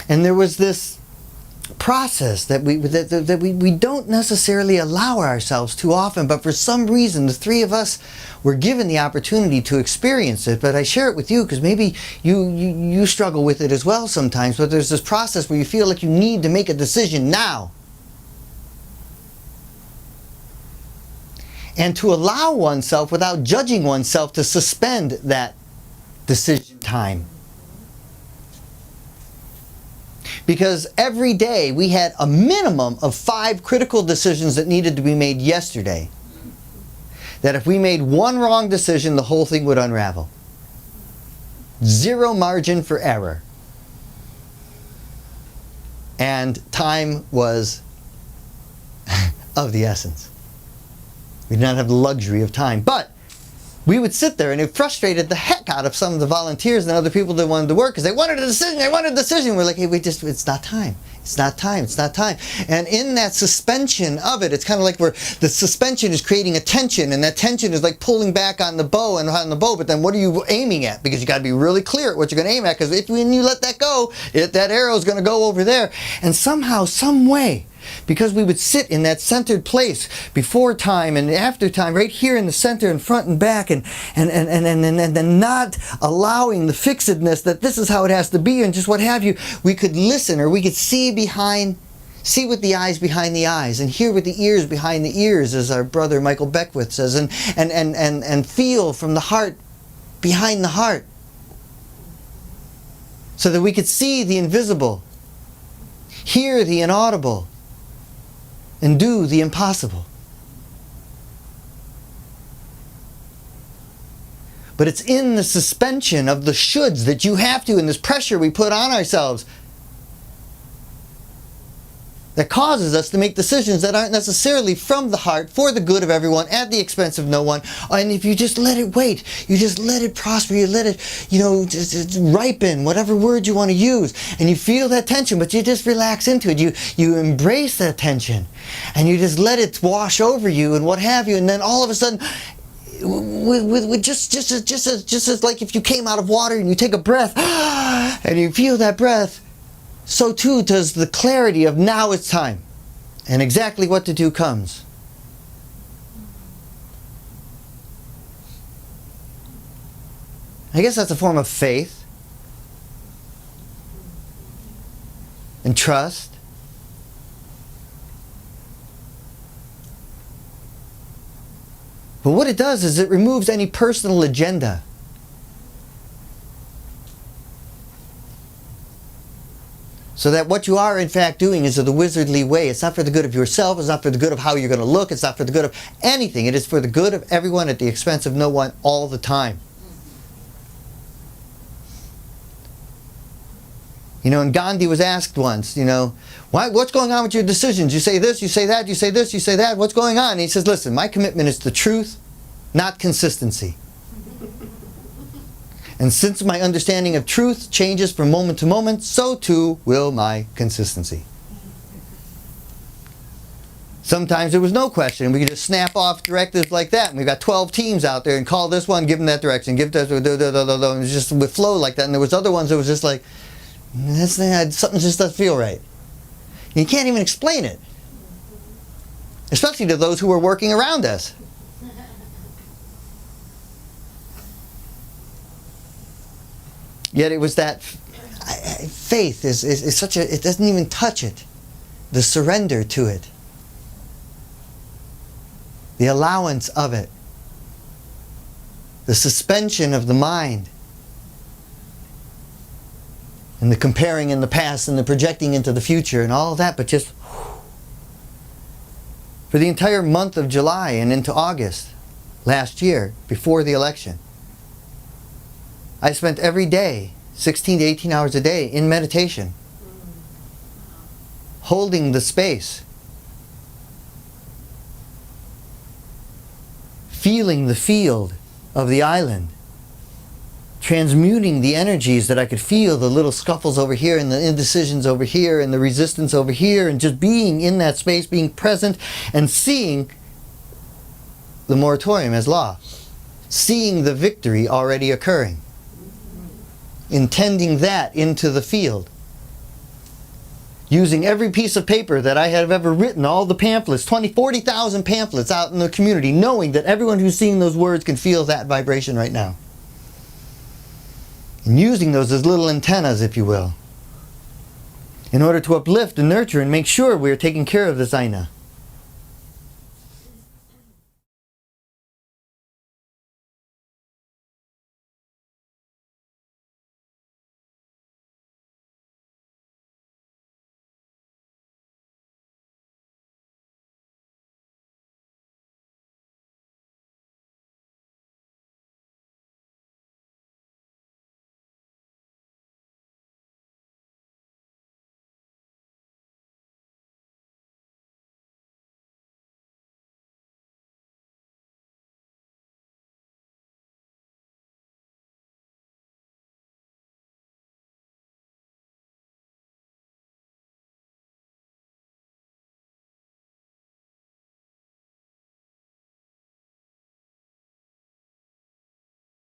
And there was this process that we don't necessarily allow ourselves too often, but for some reason the three of us were given the opportunity to experience it. But I share it with you because maybe you struggle with it as well sometimes. But there's this process where you feel like you need to make a decision now, and to allow oneself, without judging oneself, to suspend that decision time. Because every day we had a minimum of 5 critical decisions that needed to be made yesterday. That if we made one wrong decision, the whole thing would unravel. Zero margin for error. And time was of the essence. We did not have the luxury of time. But we would sit there, and it frustrated the heck out of some of the volunteers and other people that wanted to work, because they wanted a decision, they wanted a decision. We're like, hey, it's not time. It's not time. It's not time. And in that suspension of it, it's kind of like where the suspension is creating a tension, and that tension is like pulling back on the bow and on the bow. But then what are you aiming at? Because you got to be really clear at what you're going to aim at, because when you let that go, that arrow is going to go over there. And somehow, some way, because we would sit in that centered place before time and after time, right here in the center and front and back, and not allowing the fixedness that this is how it has to be and just what have you, we could listen, or we could see with the eyes behind the eyes, and hear with the ears behind the ears, as our brother Michael Beckwith says, and feel from the heart behind the heart, so that we could see the invisible, hear the inaudible, and do the impossible. But it's in the suspension of the shoulds that you have to, and this pressure we put on ourselves, that causes us to make decisions that aren't necessarily from the heart, for the good of everyone, at the expense of no one. And if you just let it wait, you just let it prosper, you let it, just ripen, whatever word you want to use, and you feel that tension, but you just relax into it. You embrace that tension, and you just let it wash over you, and what have you, and then all of a sudden, with just as like if you came out of water and you take a breath, and you feel that breath, so too does the clarity of now it's time, and exactly what to do comes. I guess that's a form of faith and trust. But what it does is it removes any personal agenda. So that what you are in fact doing is of the wizardly way. It's not for the good of yourself. It's not for the good of how you're going to look. It's not for the good of anything. It is for the good of everyone at the expense of no one all the time. And Gandhi was asked once, what's going on with your decisions? You say this, you say that, you say this, you say that. What's going on? And he says, listen, my commitment is to truth, not consistency. And since my understanding of truth changes from moment to moment, so too will my consistency. Sometimes there was no question. We could just snap off directives like that. And we've got 12 teams out there, and call this one, give them that direction, give that, and it was just would flow like that. And there was other ones that was just like, something just doesn't feel right. And you can't even explain it. Especially to those who were working around us. Yet it was that faith is such a, it doesn't even touch it. The surrender to it. The allowance of it. The suspension of the mind. And the comparing in the past and the projecting into the future and all of that, but just for the entire month of July and into August last year, before the election, I spent every day 16 to 18 hours a day in meditation, holding the space, feeling the field of the island, transmuting the energies that I could feel, the little scuffles over here and the indecisions over here and the resistance over here, and just being in that space, being present and seeing the moratorium as law, seeing the victory already occurring, intending that into the field. using every piece of paper that I have ever written, all the pamphlets, 40,000 pamphlets out in the community, knowing that everyone who's seeing those words can feel that vibration right now. And using those as little antennas, if you will, in order to uplift and nurture and make sure we're taking care of this Aina.